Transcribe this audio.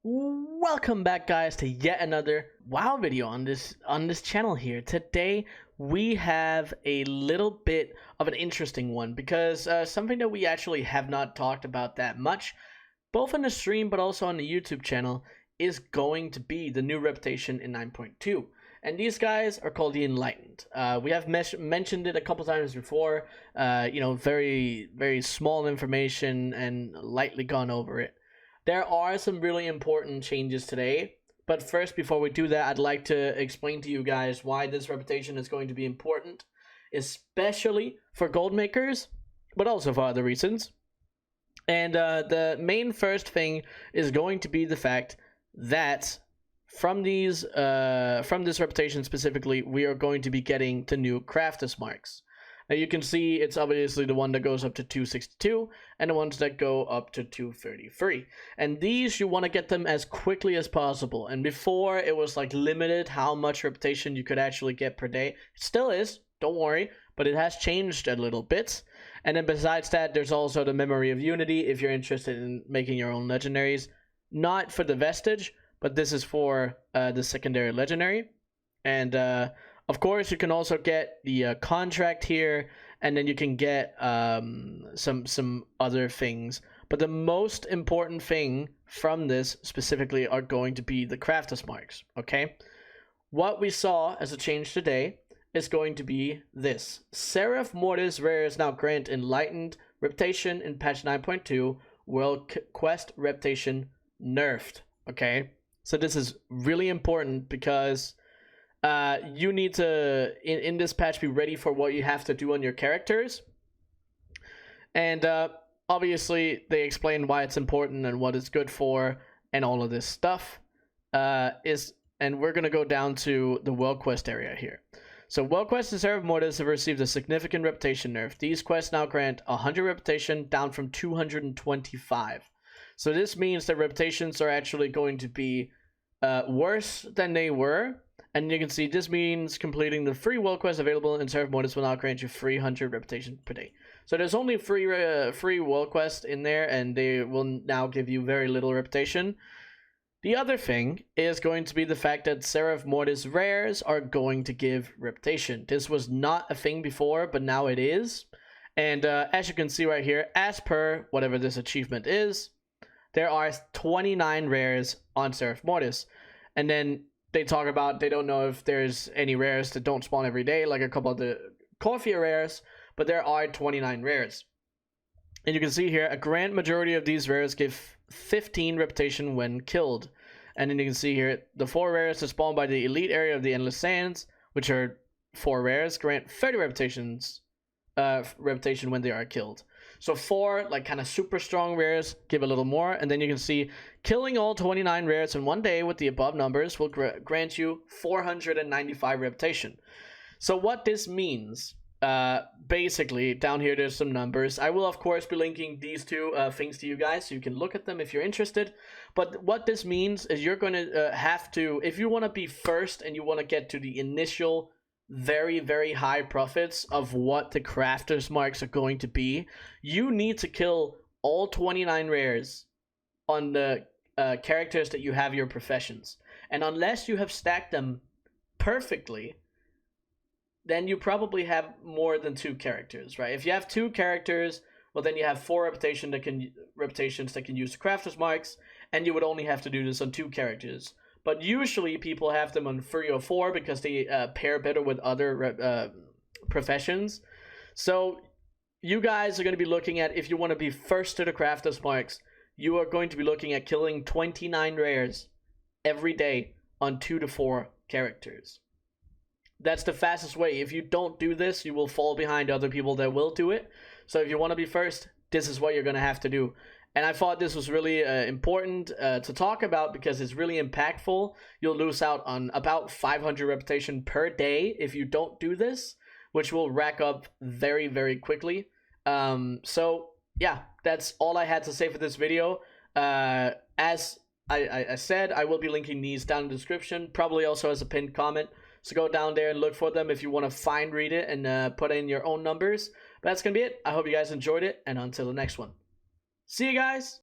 Welcome back, guys, to yet another WoW video on this channel here. Today we have a little bit of an interesting one because something that we actually have not talked about that much, both on the stream but also on the YouTube channel, is going to be the new reputation in 9.2. And these guys are called the Enlightened. We have mentioned it a couple times before, very, very small information and lightly gone over it. There are some really important changes today, but first, before we do that, I'd like to explain to you guys why this reputation is going to be important, especially for gold makers, but also for other reasons. And the main first thing is going to be the fact that from this reputation specifically, we are going to be getting the new crafters marks. Now you can see it's obviously the one that goes up to 262 and the ones that go up to 233. And these, you want to get them as quickly as possible. And before, it was like limited how much reputation you could actually get per day. It still is, don't worry, but it has changed a little bit. And then besides that, there's also the Memory of Unity if you're interested in making your own legendaries. Not for the Vestige, but this is for the secondary legendary. And of course, you can also get the contract here, and then you can get some other things. But the most important thing from this specifically are going to be the crafters marks, okay? What we saw as a change today is going to be this. Zereth Mortis rares now grant Enlightened reputation in patch 9.2, World Quest reputation nerfed, okay? So this is really important because you need to, in this patch, be ready for what you have to do on your characters. And obviously, they explain why it's important and what it's good for and all of this stuff. And we're going to go down to the World Quest area here. So World Quest and Zereth Mortis have received a significant reputation nerf. These quests now grant 100 reputation down from 225. So this means that reputations are actually going to be worse than they were. And you can see this means completing the free world quest available in Zereth Mortis will now grant you 300 reputation per day. So there's only free world quest in there, and they will now give you very little reputation. The other thing is going to be the fact that Zereth Mortis rares are going to give reputation. This was not a thing before, but now it is. And as you can see right here, as per whatever this achievement is, there are 29 rares on Zereth Mortis. And then they talk about they don't know if there's any rares that don't spawn every day, like a couple of the Corphia rares, but there are 29 rares. And you can see here, a grand majority of these rares give 15 reputation when killed. And then you can see here, the 4 rares that spawn by the elite area of the Endless Sands, which are 4 rares, grant 30 reputation when they are killed. So 4 like kind of super strong rares give a little more, and then you can see killing all 29 rares in one day with the above numbers will grant you 495 reputation. So what this means, basically down here there's some numbers. I will of course be linking these two things to you guys so you can look at them if you're interested. But what this means is you're going to have to, if you want to be first and you want to get to the initial very, very high profits of what the crafters marks are going to be, you need to kill all 29 rares on the characters that you have your professions. And unless you have stacked them perfectly, then you probably have more than 2 characters, right? If you have 2 characters, well, then you have 4 reputations that can use the crafters marks, and you would only have to do this on 2 characters. But usually people have them on 3 or 4 because they pair better with other professions. So you guys are going to be looking at, if you want to be first to the crafters marks, you are going to be looking at killing 29 rares every day on 2 to 4 characters. That's the fastest way. If you don't do this, you will fall behind other people that will do it. So if you want to be first, this is what you're going to have to do. And I thought this was really important to talk about because it's really impactful. You'll lose out on about 500 reputation per day if you don't do this, which will rack up very, very quickly. So yeah, that's all I had to say for this video. As I said, I will be linking these down in the description, probably also as a pinned comment. So go down there and look for them if you want to read it and put in your own numbers. But that's going to be it. I hope you guys enjoyed it, and until the next one. See you guys!